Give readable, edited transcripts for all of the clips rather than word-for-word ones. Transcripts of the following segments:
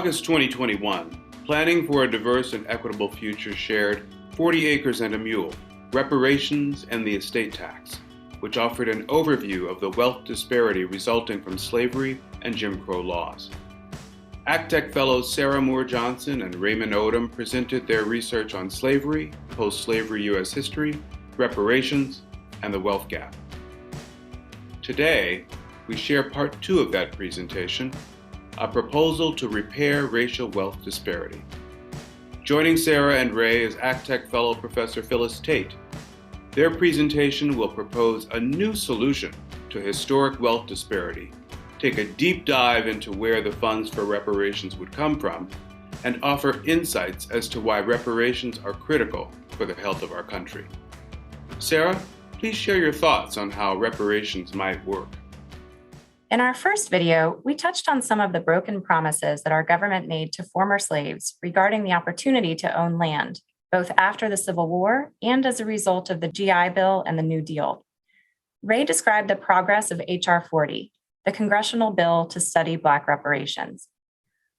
August 2021, Planning for a Diverse and Equitable Future shared 40 Acres and a Mule, Reparations and the Estate Tax, which offered an overview of the wealth disparity resulting from slavery and Jim Crow laws. ACTEC fellows Sarah Moore Johnson and Raymond Odom presented their research on slavery, post-slavery U.S. history, reparations, and the wealth gap. Today, we share part 2 of that presentation, a proposal to repair racial wealth disparity. Joining Sarah and Ray is ACTEC fellow Professor Phyllis Tate. Their presentation will propose a new solution to historic wealth disparity, take a deep dive into where the funds for reparations would come from, and offer insights as to why reparations are critical for the health of our country. Sarah, please share your thoughts on how reparations might work. In our first video, we touched on some of the broken promises that our government made to former slaves regarding the opportunity to own land, both after the Civil War and as a result of the GI Bill and the New Deal. Ray described the progress of H.R. 40, the congressional bill to study Black reparations.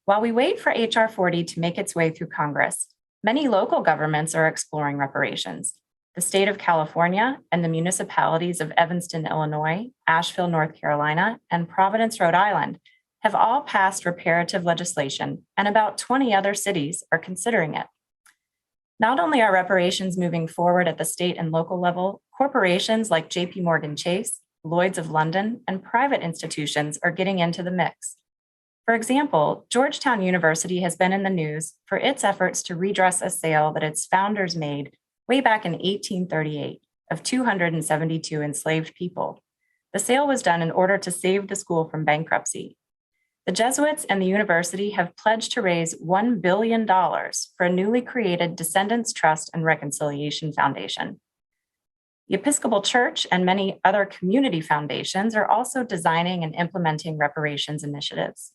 While we wait for H.R. 40 to make its way through Congress, many local governments are exploring reparations. The state of California and the municipalities of Evanston, Illinois, Asheville, North Carolina, and Providence, Rhode Island have all passed reparative legislation, and about 20 other cities are considering it. Not only are reparations moving forward at the state and local level, corporations like J.P. Morgan Chase, Lloyd's of London, and private institutions are getting into the mix. For example, Georgetown University has been in the news for its efforts to redress a sale that its founders made way back in 1838 of 272 enslaved people. The sale was done in order to save the school from bankruptcy. The Jesuits and the university have pledged to raise $1 billion for a newly created Descendants Trust and Reconciliation Foundation. The Episcopal Church and many other community foundations are also designing and implementing reparations initiatives.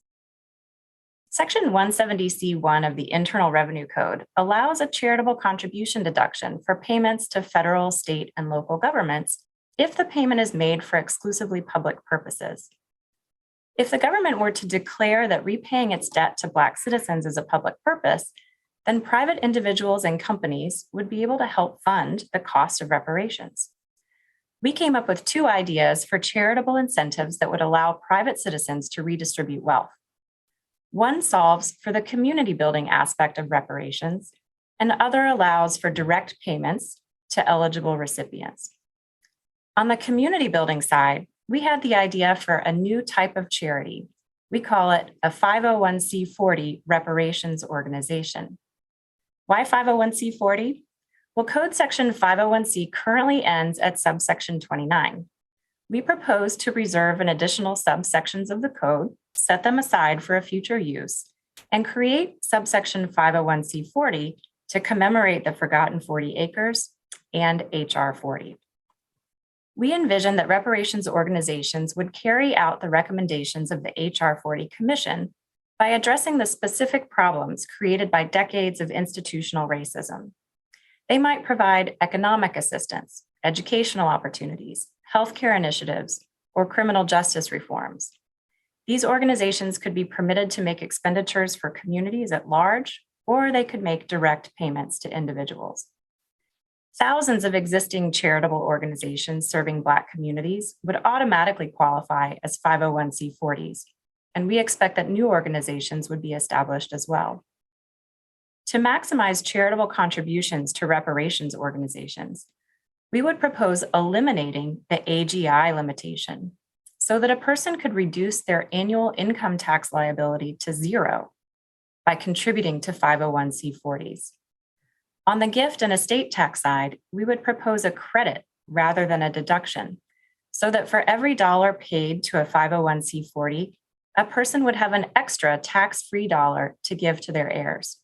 Section 170C1 of the Internal Revenue Code allows a charitable contribution deduction for payments to federal, state, and local governments if the payment is made for exclusively public purposes. If the government were to declare that repaying its debt to Black citizens is a public purpose, then private individuals and companies would be able to help fund the cost of reparations. We came up with 2 ideas for charitable incentives that would allow private citizens to redistribute wealth. One solves for the community building aspect of reparations, and the other allows for direct payments to eligible recipients. On the community building side, we had the idea for a new type of charity. We call it a 501c40 reparations organization. Why 501c40? Well, Code Section 501c currently ends at subsection 29. We propose to reserve an additional subsections of the code, set them aside for a future use, and create subsection 501c40 to commemorate the forgotten 40 acres and H.R. 40. We envision that reparations organizations would carry out the recommendations of the H.R. 40 Commission by addressing the specific problems created by decades of institutional racism. They might provide economic assistance, educational opportunities, healthcare initiatives, or criminal justice reforms. These organizations could be permitted to make expenditures for communities at large, or they could make direct payments to individuals. Thousands of existing charitable organizations serving Black communities would automatically qualify as 501c40s, and we expect that new organizations would be established as well. To maximize charitable contributions to reparations organizations, we would propose eliminating the AGI limitation so that a person could reduce their annual income tax liability to 0 by contributing to 501c40s. On the gift and estate tax side, we would propose a credit rather than a deduction, so that for every dollar paid to a 501c40, a person would have an extra tax-free dollar to give to their heirs.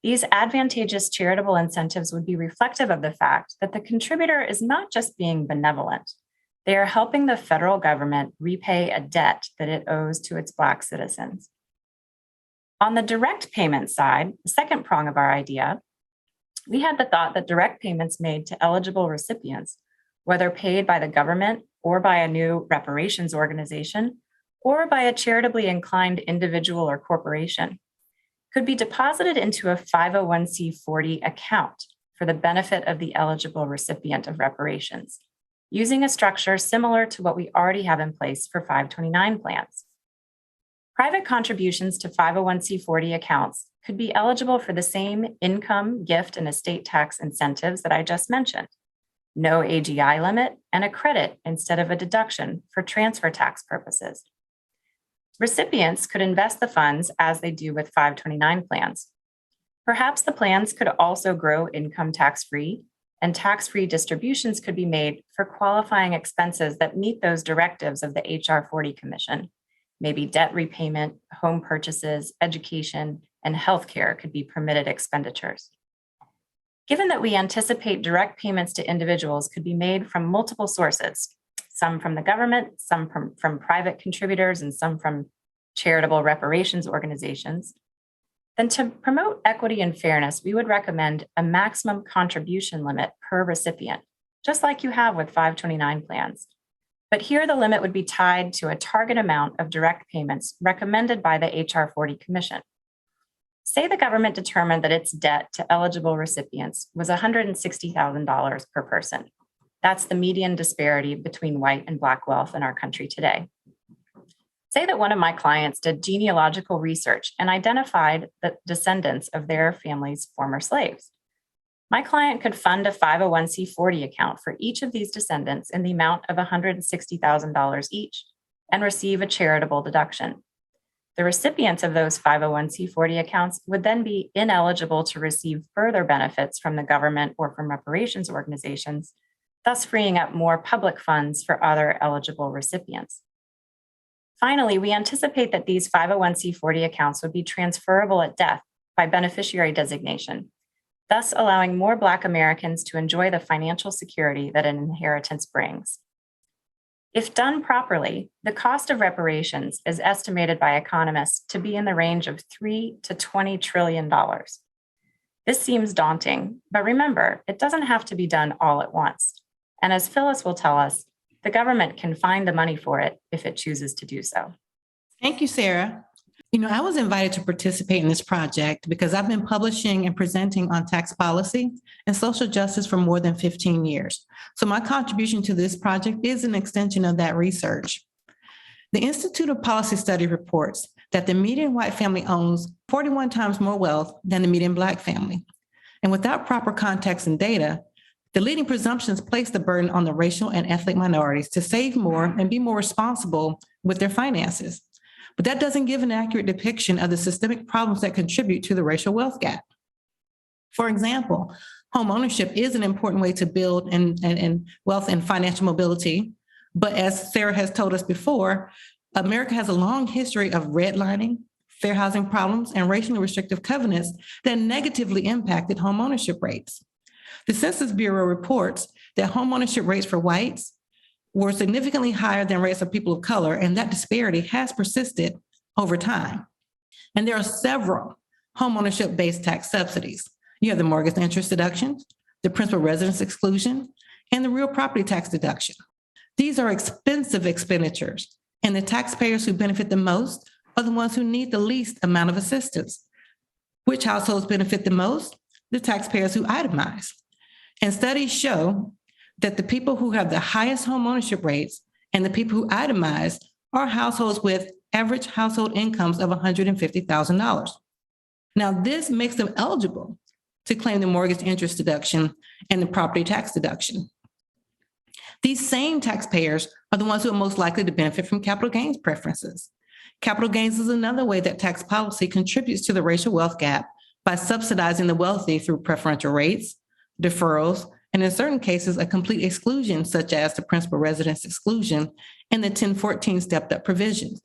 These advantageous charitable incentives would be reflective of the fact that the contributor is not just being benevolent. They are helping the federal government repay a debt that it owes to its Black citizens. On the direct payment side, the second prong of our idea, we had the thought that direct payments made to eligible recipients, whether paid by the government or by a new reparations organization, or by a charitably inclined individual or corporation, could be deposited into a 501c40 account for the benefit of the eligible recipient of reparations, using a structure similar to what we already have in place for 529 plans. Private contributions to 501c40 accounts could be eligible for the same income, gift, and estate tax incentives that I just mentioned. No AGI limit and a credit instead of a deduction for transfer tax purposes. Recipients could invest the funds as they do with 529 plans. Perhaps the plans could also grow income tax-free, and tax-free distributions could be made for qualifying expenses that meet those directives of the HR 40 Commission. Maybe debt repayment, home purchases, education, and healthcare could be permitted expenditures. Given that we anticipate direct payments to individuals could be made from multiple sources, some from the government, some from private contributors, and some from charitable reparations organizations, then to promote equity and fairness, we would recommend a maximum contribution limit per recipient, just like you have with 529 plans. But here the limit would be tied to a target amount of direct payments recommended by the HR 40 Commission. Say the government determined that its debt to eligible recipients was $160,000 per person. That's the median disparity between white and Black wealth in our country today. Say that one of my clients did genealogical research and identified the descendants of their family's former slaves. My client could fund a 501c40 account for each of these descendants in the amount of $160,000 each and receive a charitable deduction. The recipients of those 501c40 accounts would then be ineligible to receive further benefits from the government or from reparations organizations, thus freeing up more public funds for other eligible recipients. Finally, we anticipate that these 501c40 accounts would be transferable at death by beneficiary designation, thus allowing more Black Americans to enjoy the financial security that an inheritance brings. If done properly, the cost of reparations is estimated by economists to be in the range of $3 to $20 trillion. This seems daunting, but remember, it doesn't have to be done all at once. And as Phyllis will tell us, the government can find the money for it if it chooses to do so. Thank you, Sarah. I was invited to participate in this project because I've been publishing and presenting on tax policy and social justice for more than 15 years. So my contribution to this project is an extension of that research. The Institute of Policy Study reports that the median white family owns 41 times more wealth than the median Black family. And without proper context and data, the leading presumptions place the burden on the racial and ethnic minorities to save more and be more responsible with their finances. But that doesn't give an accurate depiction of the systemic problems that contribute to the racial wealth gap. For example, home ownership is an important way to build and wealth and financial mobility. But as Sarah has told us before, America has a long history of redlining, fair housing problems, and racially restrictive covenants that negatively impacted home ownership rates. The Census Bureau reports that home ownership rates for whites were significantly higher than rates of people of color, and that disparity has persisted over time. And there are several home ownership-based tax subsidies. You have the mortgage interest deduction, the principal residence exclusion, and the real property tax deduction. These are expensive expenditures, and the taxpayers who benefit the most are the ones who need the least amount of assistance. Which households benefit the most? The taxpayers who itemize. And studies show that the people who have the highest home ownership rates and the people who itemize are households with average household incomes of $150,000. Now, this makes them eligible to claim the mortgage interest deduction and the property tax deduction. These same taxpayers are the ones who are most likely to benefit from capital gains preferences. Capital gains is another way that tax policy contributes to the racial wealth gap by subsidizing the wealthy through preferential rates, deferrals, and in certain cases, a complete exclusion, such as the principal residence exclusion and the 1014 stepped-up provisions.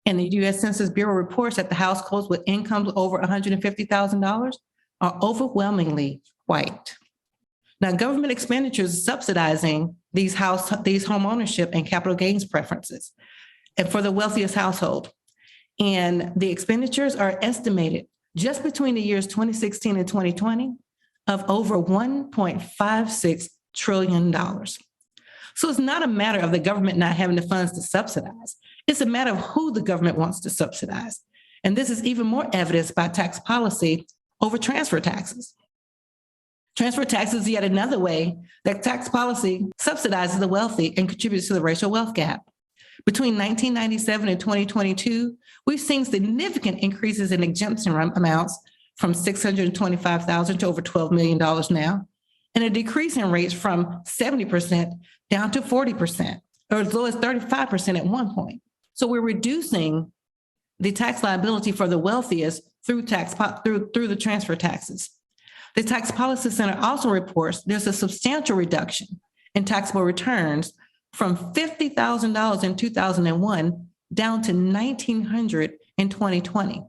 And the U.S. Census Bureau reports that the households with incomes over $150,000 are overwhelmingly white. Now, government expenditures are subsidizing these home ownership and capital gains preferences and for the wealthiest household. And the expenditures are estimated just between the years 2016 and 2020 of over $1.56 trillion. So it's not a matter of the government not having the funds to subsidize. It's a matter of who the government wants to subsidize. And this is even more evidenced by tax policy over transfer taxes. Transfer taxes is yet another way that tax policy subsidizes the wealthy and contributes to the racial wealth gap. Between 1997 and 2022, we've seen significant increases in exemption amounts from $625,000 to over $12 million now, and a decrease in rates from 70% down to 40%, or as low as 35% at one point. So we're reducing the tax liability for the wealthiest through the transfer taxes. The Tax Policy Center also reports there's a substantial reduction in taxable returns from $50,000 in 2001 down to $1,900 in 2020,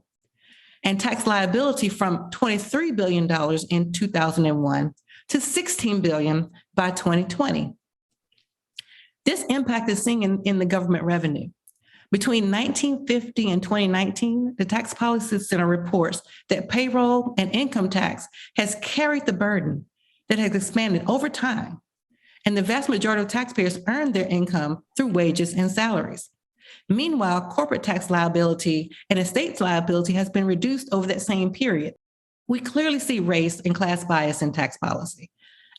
and tax liability from $23 billion in 2001 to $16 billion by 2020. This impact is seen in the government revenue. Between 1950 and 2019, the Tax Policy Center reports that payroll and income tax has carried the burden that has expanded over time, and the vast majority of taxpayers earn their income through wages and salaries. Meanwhile, corporate tax liability and estates liability has been reduced over that same period. We clearly see race and class bias in tax policy.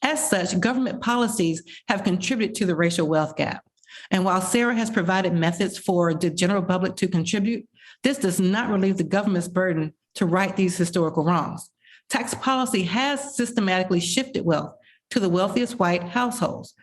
As such, government policies have contributed to the racial wealth gap. And while Sarah has provided methods for the general public to contribute, this does not relieve the government's burden to right these historical wrongs. Tax policy has systematically shifted wealth to the wealthiest white households.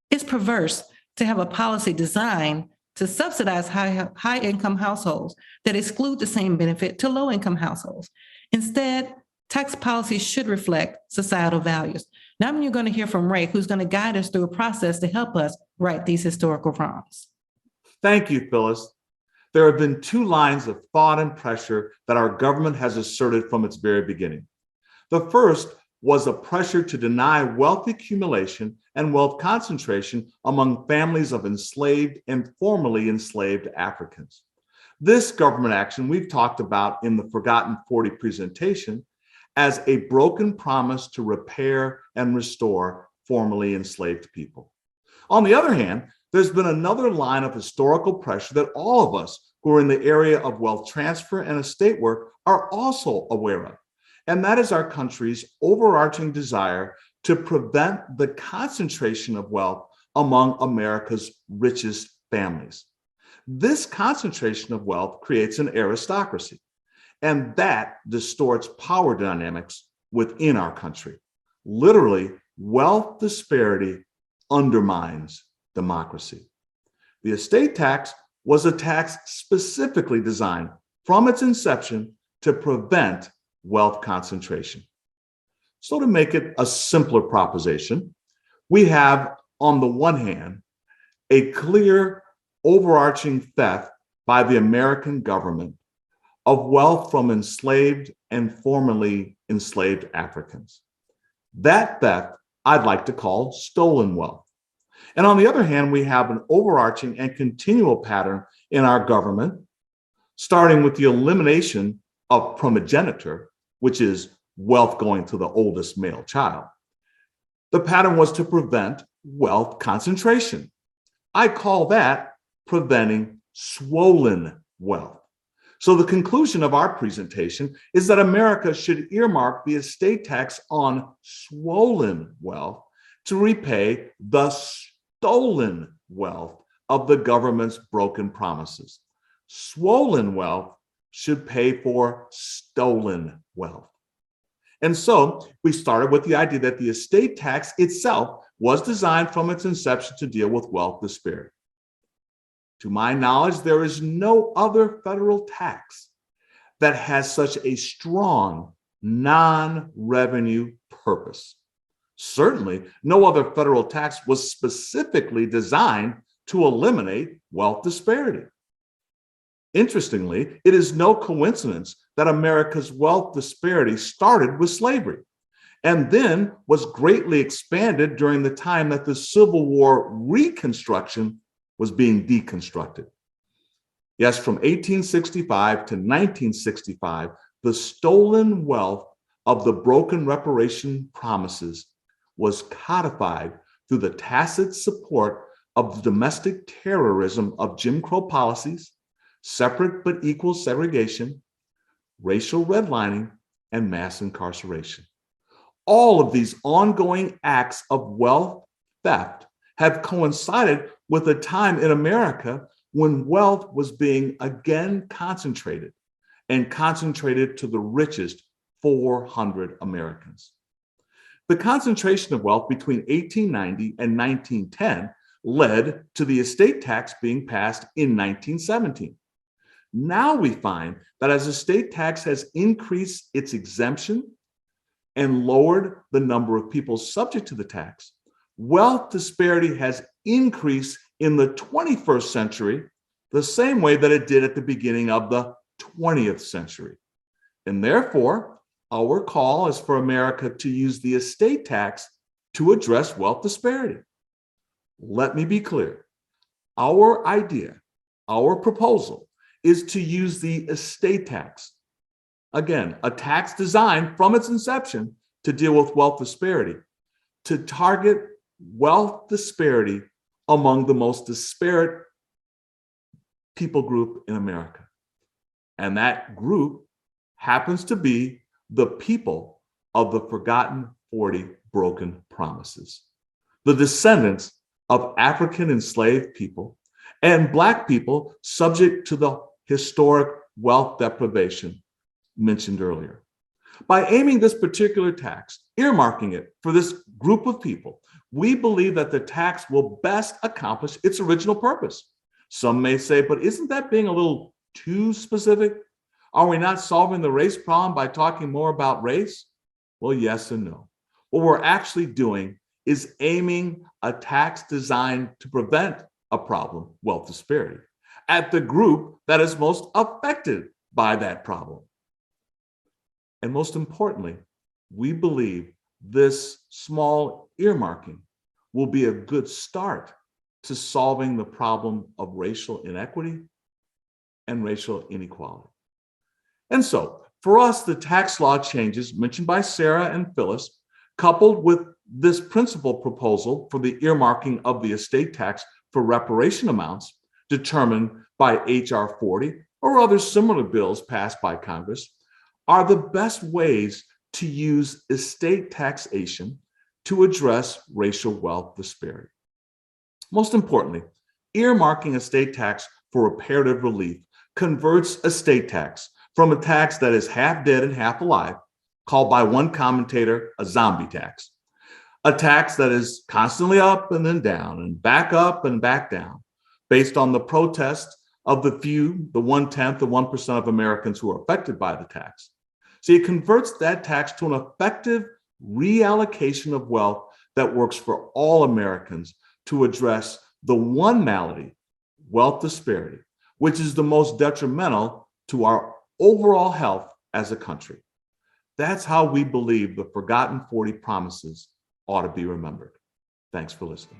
It's perverse to have a policy designed to subsidize high-income households that exclude the same benefit to low-income households. Instead, tax policy should reflect societal values. Now you're going to hear from Ray, who's going to guide us through a process to help us right these historical wrongs. Thank you, Phyllis. There have been two lines of thought and pressure that our government has asserted from its very beginning. The first was a pressure to deny wealth accumulation and wealth concentration among families of enslaved and formerly enslaved Africans. This government action we've talked about in the Forgotten 40 presentation as a broken promise to repair and restore formerly enslaved people. On the other hand, there's been another line of historical pressure that all of us who are in the area of wealth transfer and estate work are also aware of. And that is our country's overarching desire to prevent the concentration of wealth among America's richest families. This concentration of wealth creates an aristocracy, and that distorts power dynamics within our country. Literally, wealth disparity undermines democracy. The estate tax was a tax specifically designed from its inception to prevent wealth concentration. So to make it a simpler proposition, we have, on the one hand, a clear overarching theft by the American government of wealth from enslaved and formerly enslaved Africans. That theft I'd like to call stolen wealth. And on the other hand, we have an overarching and continual pattern in our government, starting with the elimination of primogeniture, which is wealth going to the oldest male child. The pattern was to prevent wealth concentration. I call that preventing swollen wealth. So the conclusion of our presentation is that America should earmark the estate tax on swollen wealth to repay the stolen wealth of the government's broken promises. Swollen wealth should pay for stolen wealth. And so we started with the idea that the estate tax itself was designed from its inception to deal with wealth disparity. To my knowledge, there is no other federal tax that has such a strong non-revenue purpose. Certainly, no other federal tax was specifically designed to eliminate wealth disparity. Interestingly, it is no coincidence that America's wealth disparity started with slavery and then was greatly expanded during the time that the Civil War Reconstruction was being deconstructed. Yes, from 1865 to 1965, the stolen wealth of the broken reparation promises was codified through the tacit support of the domestic terrorism of Jim Crow policies, separate but equal segregation, racial redlining, and mass incarceration. All of these ongoing acts of wealth theft have coincided with a time in America when wealth was being again concentrated to the richest 400 Americans. The concentration of wealth between 1890 and 1910 led to the estate tax being passed in 1917. Now we find that as estate tax has increased its exemption and lowered the number of people subject to the tax, wealth disparity has increased in the 21st century the same way that it did at the beginning of the 20th century. And therefore, our call is for America to use the estate tax to address wealth disparity. Let me be clear. Our idea, our proposal, is to use the estate tax. Again, a tax designed from its inception to deal with wealth disparity, to target wealth disparity among the most disparate people group in America. And that group happens to be the people of the forgotten 40 broken promises, the descendants of African enslaved people and Black people subject to the historic wealth deprivation mentioned earlier. By aiming this particular tax, earmarking it for this group of people, we believe that the tax will best accomplish its original purpose. Some may say, but isn't that being a little too specific? Are we not solving the race problem by talking more about race? Well, yes and no. What we're actually doing is aiming a tax designed to prevent a problem, wealth disparity, at the group that is most affected by that problem. And most importantly, we believe this small earmarking will be a good start to solving the problem of racial inequity and racial inequality. And so, for us, the tax law changes mentioned by Sarah and Phyllis, coupled with this principal proposal for the earmarking of the estate tax for reparation amounts determined by H.R. 40 or other similar bills passed by Congress, are the best ways to use estate taxation to address racial wealth disparity. Most importantly, earmarking estate tax for reparative relief converts estate tax from a tax that is half dead and half alive, called by one commentator a zombie tax, a tax that is constantly up and then down and back up and back down, based on the protest of the few, the 1/10, the 1% of Americans who are affected by the tax. See, it converts that tax to an effective reallocation of wealth that works for all Americans to address the one malady, wealth disparity, which is the most detrimental to our overall health as a country. That's how we believe the forgotten 40 promises ought to be remembered. Thanks for listening.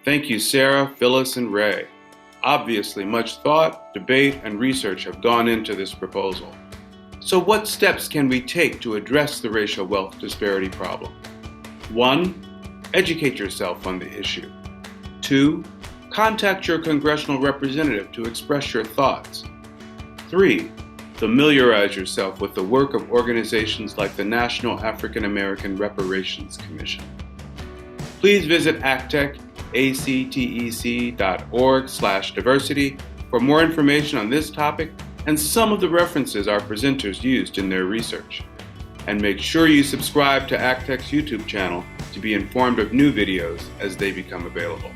Thank you, Sarah, Phyllis, and Ray. Obviously, much thought, debate, and research have gone into this proposal. So what steps can we take to address the racial wealth disparity problem? 1, educate yourself on the issue. 2, contact your congressional representative to express your thoughts. 3, familiarize yourself with the work of organizations like the National African American Reparations Commission. Please visit ACTEC, actec.org/diversity for more information on this topic and some of the references our presenters used in their research. And make sure you subscribe to ACTEC's YouTube channel to be informed of new videos as they become available.